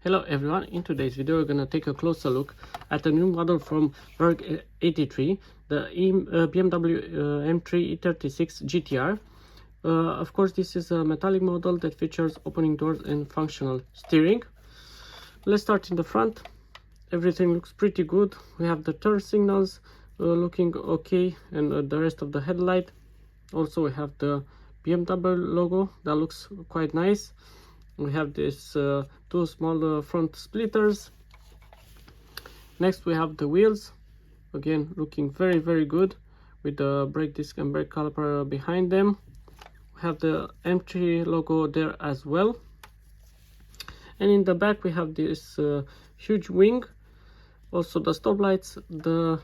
Hello everyone, in today's video we're gonna take a closer look at a new model from WERK83, the BMW M3 E36 GTR. Of course, this is a metallic model that features opening doors and functional steering. Let's start in the front. Everything looks pretty good. We have the turn signals looking okay, and the rest of the headlight. Also we have the BMW logo that looks quite nice. We have this two small front splitters. Next we have the wheels, again looking very good, with the brake disc and brake caliper behind them. We have the M3 logo there as well, and in the back we have this huge wing, also the stop lights, the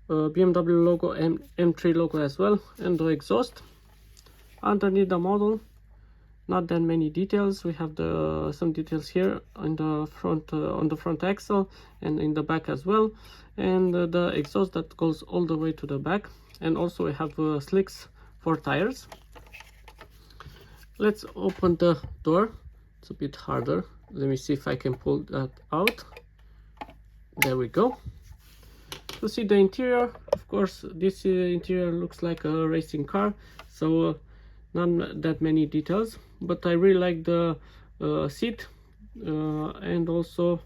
BMW logo and M3 logo as well, and the exhaust. Underneath the model, not that many details. We have some details here on the front, on the front axle, and in the back as well, and the exhaust that goes all the way to the back. And also we have slicks for tires. Let's open the door. It's a bit harder. Let me see if I can pull that out. There we go. To see the interior, of course this interior looks like a racing car, so not that many details, but I really like the seat, and also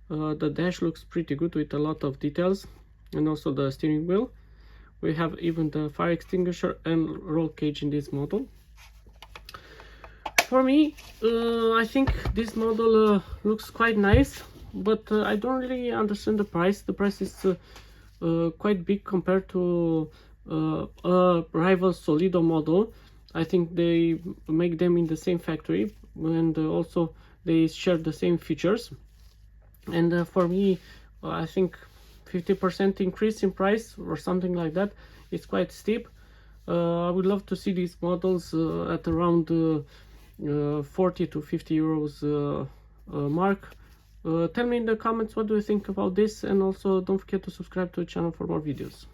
the dash looks pretty good with a lot of details, and also the steering wheel. We have even the fire extinguisher and roll cage in this model. For me, I think this model looks quite nice, but I don't really understand the price. The price is quite big compared to a rival Solido model. I think they make them in the same factory, and also they share the same features. And for me, I think 50% increase in price or something like that is quite steep. I would love to see these models at around 40 to 50 euros mark. Tell me in the comments what do you think about this, and also don't forget to subscribe to the channel for more videos.